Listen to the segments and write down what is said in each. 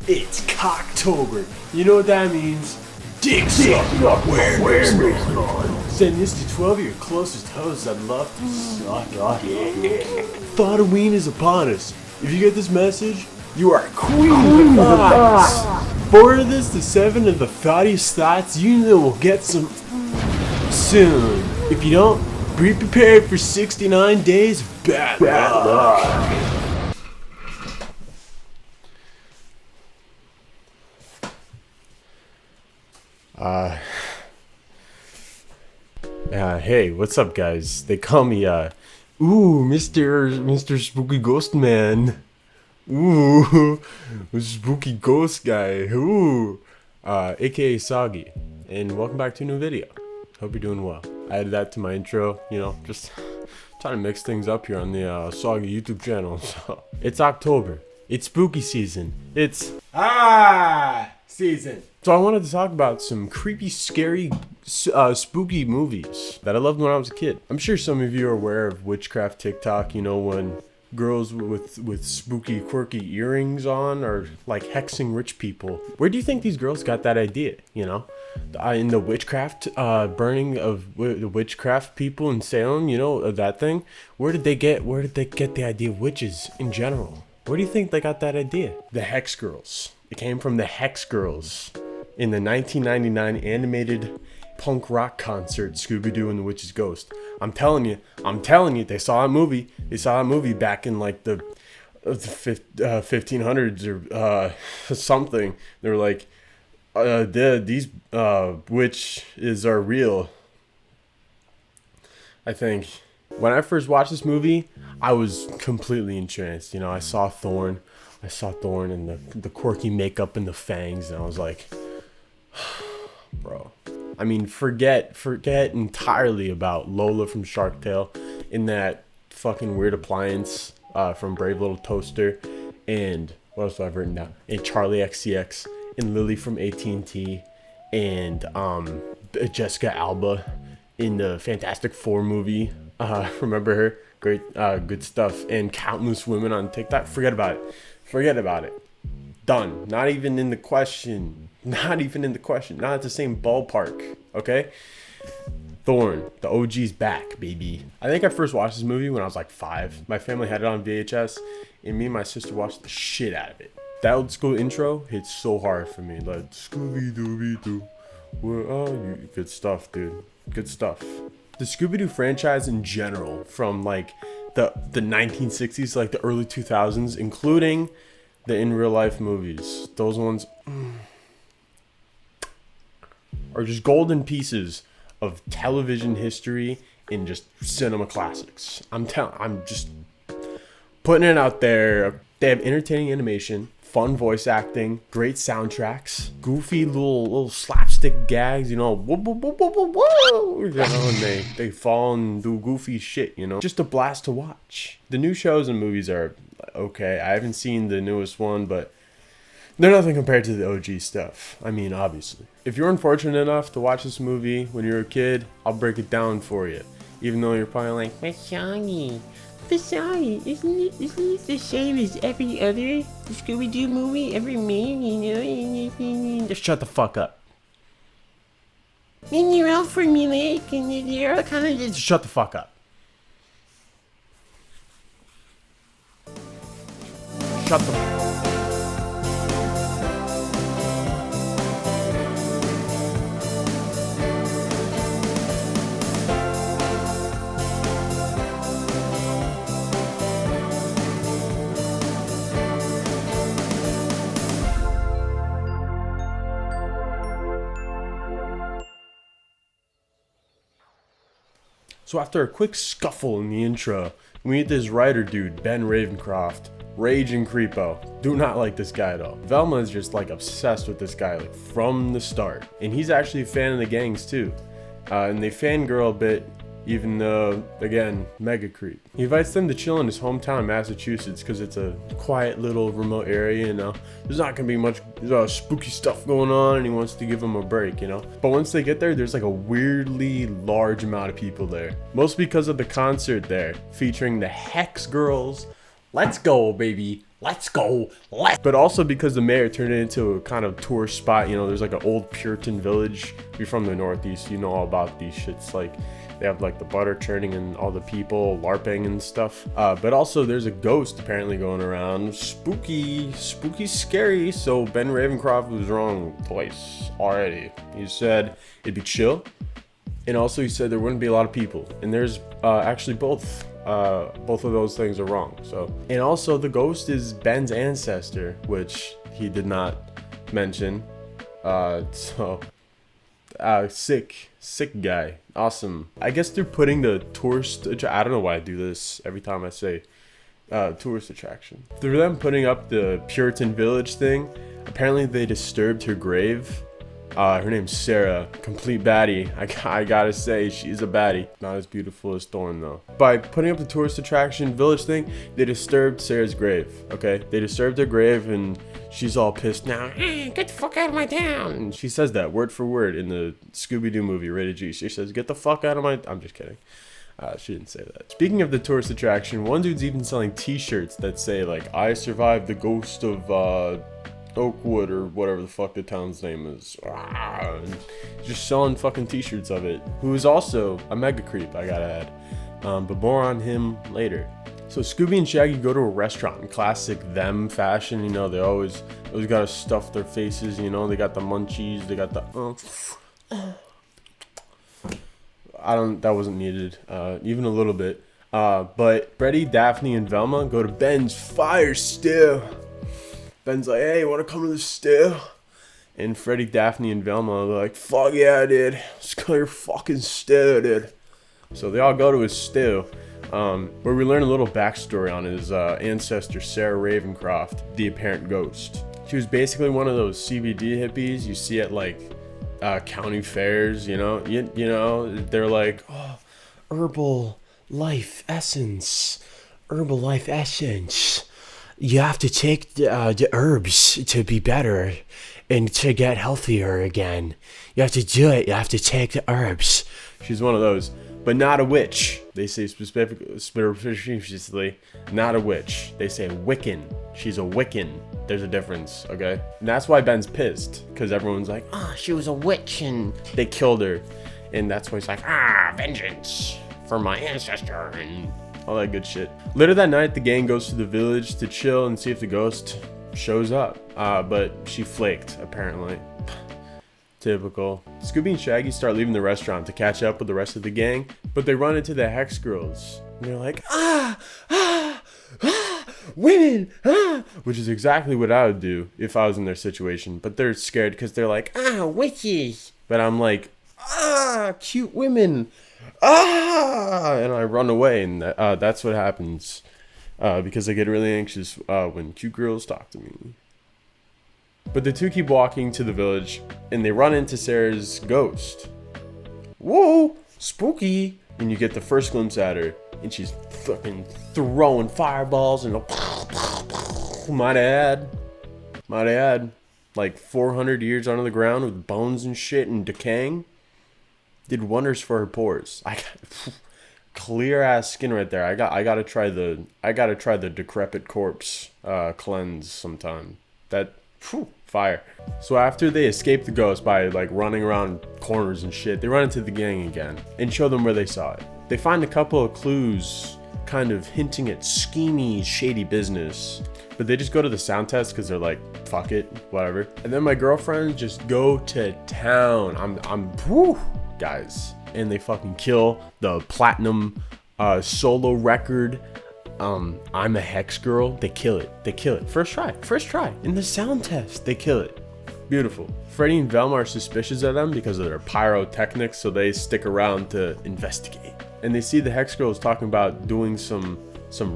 It's Cocktober. You know what that means? Dick suck awareness month. Send this to 12 of your closest hosts I'd love to suck. Thought-a-ween is upon us. If you get this message, you are queen of the thoughts. Forward this to 7 of the thoughtiest thoughts you know will get some soon. If you don't, be prepared for 69 days of bad luck. Hey, what's up, guys? They call me, Mr. Spooky Ghost Man. Ooh, spooky ghost guy. Ooh, aka Soggy. And welcome back to a new video. Hope you're doing well. I added that to my intro, you know, just trying to mix things up here on the Soggy YouTube channel. So, it's October. It's spooky season. It's season. So I wanted to talk about some creepy, scary, spooky movies that I loved when I was a kid. I'm sure some of you are aware of witchcraft TikTok, you know, when girls with spooky, quirky earrings on are like hexing rich people. Where do you think these girls got that idea, you know? In the witchcraft, burning of the witchcraft people in Salem, you know, that thing? Where did they get the idea of witches in general? Where do you think they got that idea? The Hex Girls. It came from the Hex Girls in the 1999 animated punk rock concert Scooby and the Witch's Ghost. I'm telling you, they saw that movie. They saw that movie back in like the 1500s or something. They were like, these witches are real. I think when I first watched this movie, I was completely entranced. You know, I saw Thorn and the quirky makeup and the fangs, and I was like, bro. I mean, forget entirely about Lola from Shark Tale in that fucking weird appliance from Brave Little Toaster, and what else have I written down? And Charlie XCX, and Lily from AT&T, and Jessica Alba in the Fantastic Four movie. Remember her? Great, good stuff. And countless women on TikTok. Forget about it. Done. Not even in the question. Not at the same ballpark. Okay? Thorn. The OG's back, baby. I think I first watched this movie when I was like 5. My family had it on VHS, and me and my sister watched the shit out of it. That old school intro hits so hard for me. Like, Scooby-Dooby-Doo, where are you? Good stuff, dude. Good stuff. The Scooby-Doo franchise in general, from like the 1960s, like the early 2000s, including the in real life movies, those ones are just golden pieces of television history and just cinema classics. I'm just putting it out there. They have entertaining animation, fun voice acting, great soundtracks, goofy little slapstick gags, you know, whoa, whoa, whoa, whoa, whoa, whoa, you know, and they fall and do goofy shit, you know, just a blast to watch. The new shows and movies are okay. I haven't seen the newest one, but they're nothing compared to the OG stuff. I mean, obviously. If you're unfortunate enough to watch this movie when you're a kid, I'll break it down for you. Even though you're probably like, Vasani, isn't it the same as every other Scooby-Doo movie ever made, you know? Just shut the fuck up. And you're all formulaic, and you're kind of just shut the fuck up. Shut the So after a quick scuffle in the intro, we meet this writer dude, Ben Ravencroft. Raging creepo. Do not like this guy at all. Velma is just like obsessed with this guy like from the start. And he's actually a fan of the gangs too. And they fangirl a bit, even though, again, mega creep. He invites them to chill in his hometown, Massachusetts, because it's a quiet little remote area, you know. There's not going to be much spooky stuff going on, and he wants to give them a break, you know. But once they get there, there's like a weirdly large amount of people there. Mostly because of the concert there, featuring the Hex Girls. Let's go, baby. Let's go. But also because the mayor turned it into a kind of tourist spot. You know, there's like an old Puritan village. If you're from the Northeast, you know all about these shits. Like they have like the butter churning and all the people LARPing and stuff. But also there's a ghost apparently going around. Spooky, scary. So Ben Ravencroft was wrong twice already. He said it'd be chill. And also he said there wouldn't be a lot of people. And there's actually both of those things are wrong. So, and also the ghost is Ben's ancestor, which he did not mention. Sick guy. Awesome. I guess they're putting the tourist, I don't know why I do this every time I say tourist attraction. Through them putting up the Puritan village thing, apparently they disturbed her grave. Her name's Sarah, complete baddie. I gotta say, she's a baddie. Not as beautiful as Thorn though. By putting up the tourist attraction village thing, they disturbed Sarah's grave, okay? They disturbed her grave and she's all pissed now. Get the fuck out of my town. And she says that word for word in the Scooby-Doo movie, Rated G. She says, get the fuck out of my, I'm just kidding. She didn't say that. Speaking of the tourist attraction, one dude's even selling t-shirts that say like, I survived the ghost of, Oakwood or whatever the fuck the town's name is. And just selling fucking t-shirts of it. Who is also a mega creep, I gotta add. But more on him later. So Scooby and Shaggy go to a restaurant in classic them fashion. You know, they always gotta stuff their faces. You know, they got the munchies. They got the that wasn't needed, even a little bit. But Freddy, Daphne, and Velma go to Ben's fire still. Ben's like, hey, wanna come to the still? And Freddy, Daphne, and Velma are like, fuck yeah, dude. Let's go to your fucking still, dude. So they all go to his still, where we learn a little backstory on his ancestor, Sarah Ravencroft, the apparent ghost. She was basically one of those CBD hippies you see at like county fairs, you know? You know, they're like, oh, herbal life essence. You have to take the herbs to be better and to get healthier again. You have to do it. You have to take the herbs. She's one of those, but not a witch. They say specifically, not a witch. They say Wiccan. She's a Wiccan. There's a difference, okay? And that's why Ben's pissed, because everyone's like, she was a witch and they killed her. And that's why he's like, vengeance for my ancestor and all that good shit. Later that night, the gang goes to the village to chill and see if the ghost shows up. But she flaked, apparently. Typical. Scooby and Shaggy start leaving the restaurant to catch up with the rest of the gang, but they run into the Hex Girls. And they're like, women, which is exactly what I would do if I was in their situation. But they're scared because they're like, witches. But I'm like, cute women. And I run away, and that's what happens because I get really anxious when cute girls talk to me. But the two keep walking to the village, and they run into Sarah's ghost. Whoa, spooky! And you get the first glimpse at her, and she's fucking throwing fireballs and might add, like 400 years under the ground with bones and shit and decaying. Did wonders for her pores. I got clear ass skin right there. I gotta try the decrepit corpse cleanse sometime. That fire. So after they escape the ghost by like running around corners and shit, they run into the gang again and show them where they saw it. They find a couple of clues kind of hinting at schemy, shady business. But they just go to the sound test because they're like, fuck it, whatever. And then my girlfriends just go to town. Guys, and they fucking kill the platinum solo record. I'm a Hex Girl. They kill it. First try in the sound test. They kill it. Beautiful. Freddy and Velma are suspicious of them because of their pyrotechnics, so they stick around to investigate. And they see the Hex Girls talking about doing some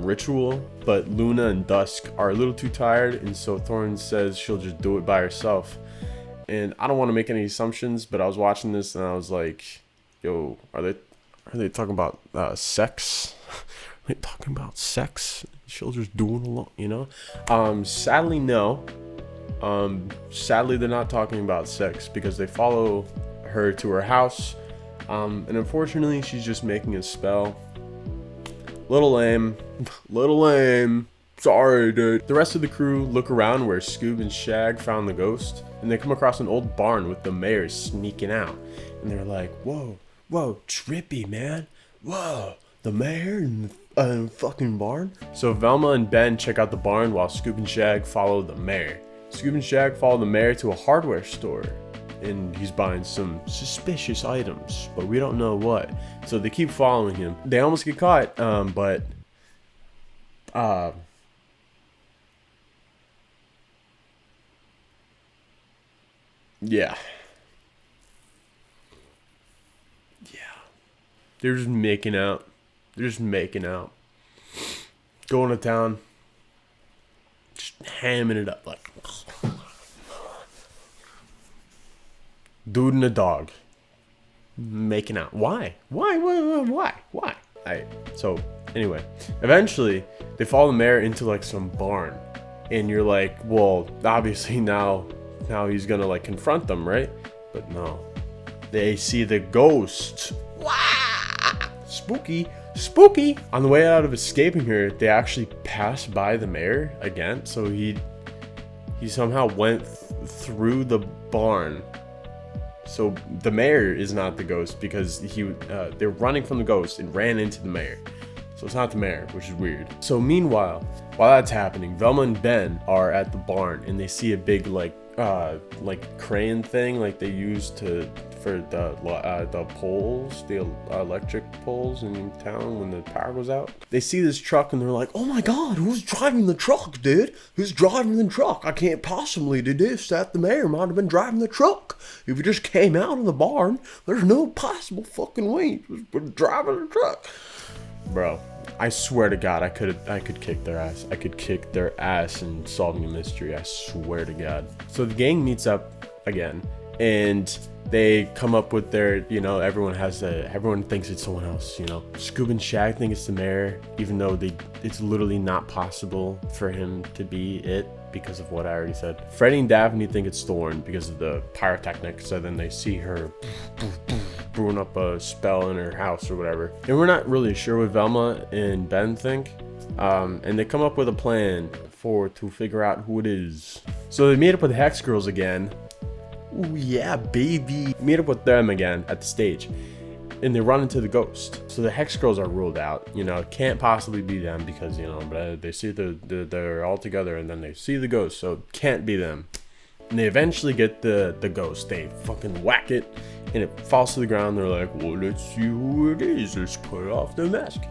ritual, but Luna and Dusk are a little too tired, and so Thorn says she'll just do it by herself. And I don't want to make any assumptions, but I was watching this and I was like, yo, are they talking about sex? Are they talking about sex? She'll just do it alone, you know? Sadly, no. Sadly, they're not talking about sex because they follow her to her house. And unfortunately, she's just making a spell. Little lame. Sorry, dude. The rest of the crew look around where Scoob and Shag found the ghost, and they come across an old barn with the mayor sneaking out. And they're like, whoa, trippy, man. Whoa, the mayor in the fucking barn? So Velma and Ben check out the barn while Scoob and Shag follow the mayor. Scoob and Shag follow the mayor to a hardware store, and he's buying some suspicious items, but we don't know what. So they keep following him. They almost get caught, but yeah. They're just making out. Going to town. Just hamming it up like. Dude and a dog. Making out. Why? So, anyway. Eventually, they follow the mayor into like some barn. And you're like, well, obviously now he's gonna like confront them, right? But no. They see the ghost. Wow! Spooky. On the way out of escaping her, they actually passed by the mayor again. So he somehow went through the barn. So the mayor is not the ghost because they're running from the ghost and ran into the mayor. So it's not the mayor, which is weird. So meanwhile, while that's happening, Velma and Ben are at the barn and they see a big like crane thing like they use for the poles, the electric poles in town when the power goes out. They see this truck and they're like, oh my god, who's driving the truck, dude? Who's driving the truck? I can't possibly do this. That the mayor might have been driving the truck. If he just came out of the barn, there's no possible fucking way he was driving the truck. Bro, I swear to God, I could kick their ass. I could kick their ass in solving a mystery. I swear to God. So the gang meets up again, and they come up with their, everyone thinks it's someone else, Scoob and Shag think it's the mayor, even though it's literally not possible for him to be it because of what I already said. Freddy and Daphne think it's Thorn because of the pyrotechnics, so then they see her brewing up a spell in her house or whatever. And we're not really sure what Velma and Ben think. And they come up with a plan to figure out who it is. So they meet up with the Hex Girls again. Ooh, yeah, baby. Meet up with them again at the stage. And they run into the ghost. So the Hex Girls are ruled out. It can't possibly be them because, they see they're all together and then they see the ghost. So it can't be them. And they eventually get the ghost. They fucking whack it and it falls to the ground. They're like, well, let's see who it is. Let's put off the mask.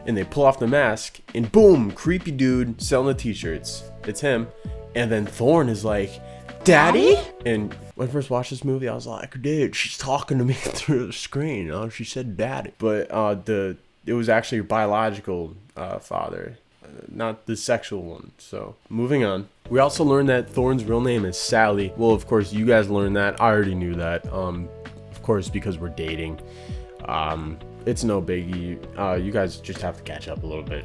And they pull off the mask and boom, creepy dude selling the t-shirts. It's him. And then Thorn is like, Daddy? And when I first watched this movie, I was like, dude, she's talking to me through the screen. She said daddy. But it was actually your biological father, not the sexual one. So moving on. We also learned that Thorn's real name is Sally. Well, of course, you guys learned that. I already knew that. Of course, because we're dating. It's no biggie. You guys just have to catch up a little bit.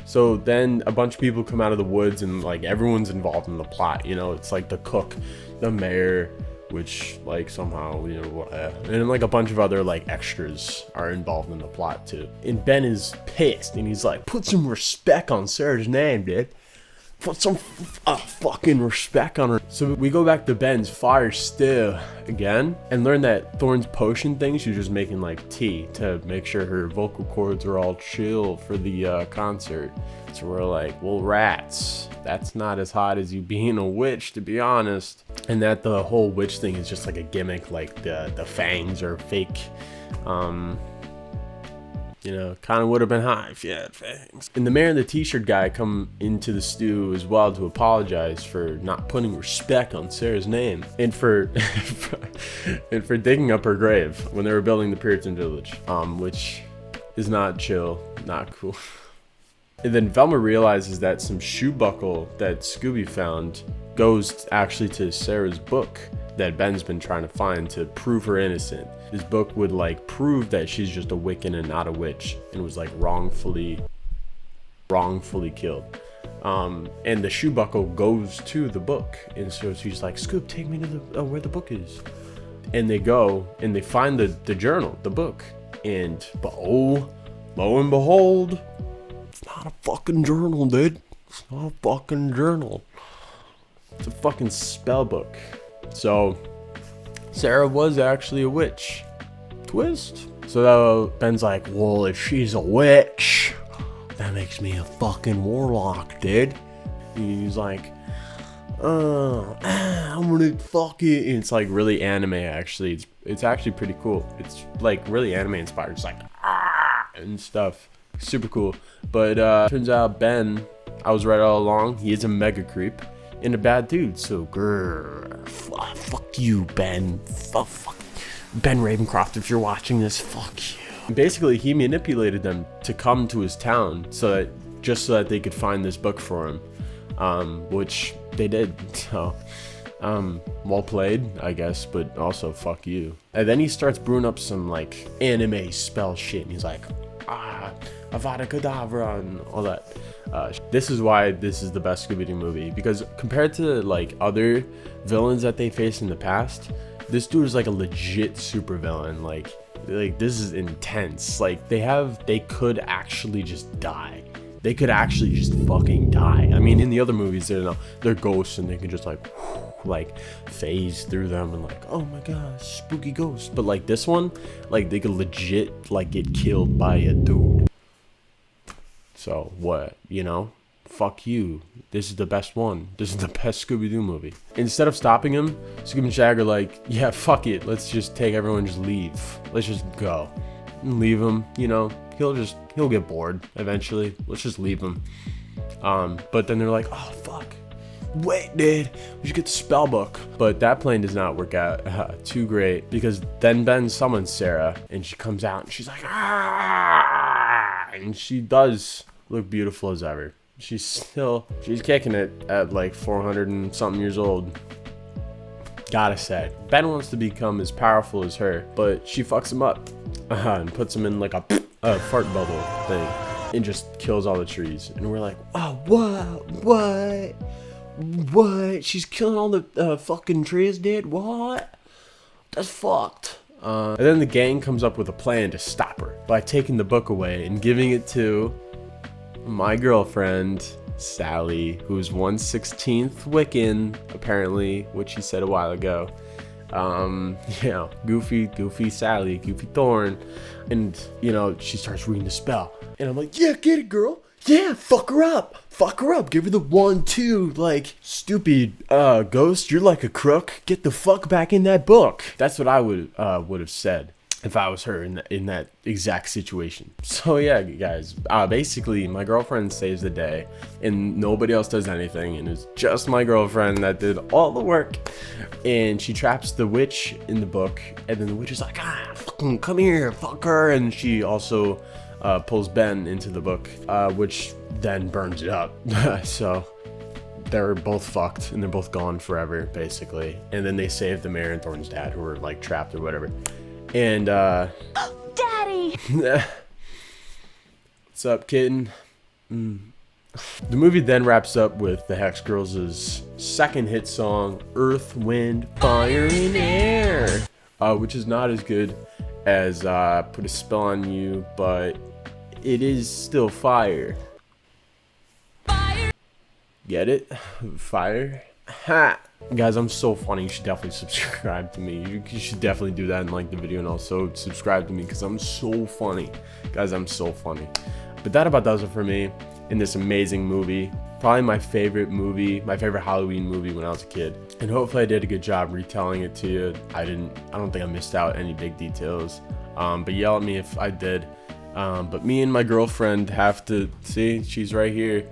So then a bunch of people come out of the woods and like everyone's involved in the plot. It's like the cook, the mayor, which like somehow, and like a bunch of other like extras are involved in the plot too. And Ben is pissed and he's like, put some respect on Sarah's name, dude. Put some fucking respect on her. So we go back to Ben's fire still again and learn that Thorn's potion thing, she's just making like tea to make sure her vocal cords are all chill for the concert. So we're like, well, rats, that's not as hot as you being a witch, to be honest. And that the whole witch thing is just like a gimmick, like the fangs are fake. Kind of would have been hot if you had fangs. And the mayor and the t-shirt guy come into the stew as well to apologize for not putting respect on Sarah's name and for digging up her grave when they were building the Puritan village, which is not chill, not cool. And then Velma realizes that some shoe buckle that Scooby found goes actually to Sarah's book that Ben's been trying to find to prove her innocent. This book would like prove that she's just a Wiccan and not a witch and was like wrongfully killed. And the shoe buckle goes to the book. And so she's like, Scoop, take me to where the book is. And they go and they find the journal, the book. And lo and behold, it's not not a fucking journal, dude. It's not a fucking journal. It's a fucking spell book. So, Sarah was actually a witch. Twist. So Ben's like, well, if she's a witch, that makes me a fucking warlock, dude. He's like, I'm gonna fuck it. And it's like really anime, actually. It's actually pretty cool. It's like really anime inspired. It's like, and stuff. Super cool. But turns out Ben, I was right all along. He is a mega creep and a bad dude. So, fuck you, Ben. Fuck Ben Ravencroft, if you're watching this, fuck you. Basically, he manipulated them to come to his town so that they could find this book for him, which they did. So, well played, I guess, but also fuck you. And then he starts brewing up some like anime spell shit, and he's like, Avada Kedavra and all that. This is why this is the best Scooby-Doo movie, because compared to like other villains that they faced in the past, this dude is like a legit super villain. Like this is intense. Like they could actually just die. They could actually just fucking die. I mean, in the other movies, they're ghosts and they can just like phase through them and like, oh my gosh, spooky ghost. But like this one, like they could legit like get killed by a dude. So what, fuck you. This is the best one. This is the best Scooby-Doo movie. Instead of stopping him, Scooby and Shag are like, yeah, fuck it. Let's just take everyone, just leave. Let's just go. And leave him, he'll get bored eventually. Let's just leave him. But then they're like, oh, fuck. Wait, dude, we should get the spell book. But that plan does not work out too great, because then Ben summons Sarah and she comes out and she's like, and she does look beautiful as ever. She's kicking it at like 400 and something years old. Gotta say, Ben wants to become as powerful as her, but she fucks him up and puts him in like a fart bubble thing and just kills all the trees. And we're like, oh, what? She's killing all the fucking trees, dude? What? That's fucked. And then the gang comes up with a plan to stop her by taking the book away and giving it to my girlfriend, Sally, who's 1/16th Wiccan, apparently, which he said a while ago. Goofy Sally, Goofy Thorn. And, she starts reading the spell. And I'm like, yeah, get it, girl. Yeah, fuck her up. Give her the 1-2. Like, stupid ghost, you're like a crook. Get the fuck back in that book. That's what I would have said if I was her in that exact situation. So yeah, guys, basically my girlfriend saves the day and nobody else does anything, and it's just my girlfriend that did all the work. And she traps the witch in the book, and then the witch is like, fucking come here, fuck her. And she also pulls Ben into the book, which then burns it up. So they're both fucked and they're both gone forever, basically. And then they save the mayor and Thorn's dad, who were like trapped or whatever. And Daddy. What's up, kitten? The movie then wraps up with the Hex Girls' second hit song, Earth, Wind, Fire, and Air, which is not as good as Put a Spell on You, but it is still fire. Get it? Fire? Ha! Guys, I'm so funny. You should definitely subscribe to me. You should definitely do that and like the video, and also subscribe to me because I'm so funny. Guys, I'm so funny. But that about does it for me in this amazing movie. Probably my favorite Halloween movie when I was a kid. And hopefully I did a good job retelling it to you. I don't think I missed out any big details. But yell at me if I did. But me and my girlfriend have to, see, she's right here.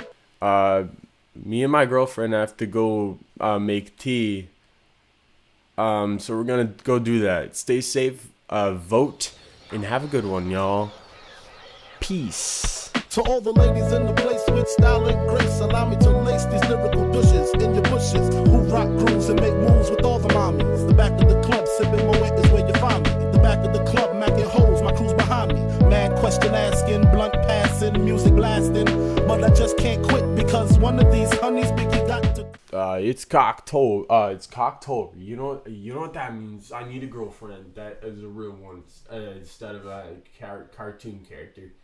Me and my girlfriend have to go make tea. So we're gonna go do that. Stay safe, vote, and have a good one, y'all. Peace. To all the ladies in the place with style and grace, allow me to lace these lyrical douches in your bushes, who rock grooves and make moves with all the mommies. The back of the club, sipping Moet is where you find me. The back of the club, macking holes, my crew's behind me. Mad question asking, blunt passing, music blasting, but I just can't quit because one of these honeys Biggie got to. It's cocktail. It's cocktail. You know what that means. I need a girlfriend that is a real one instead of a cartoon character.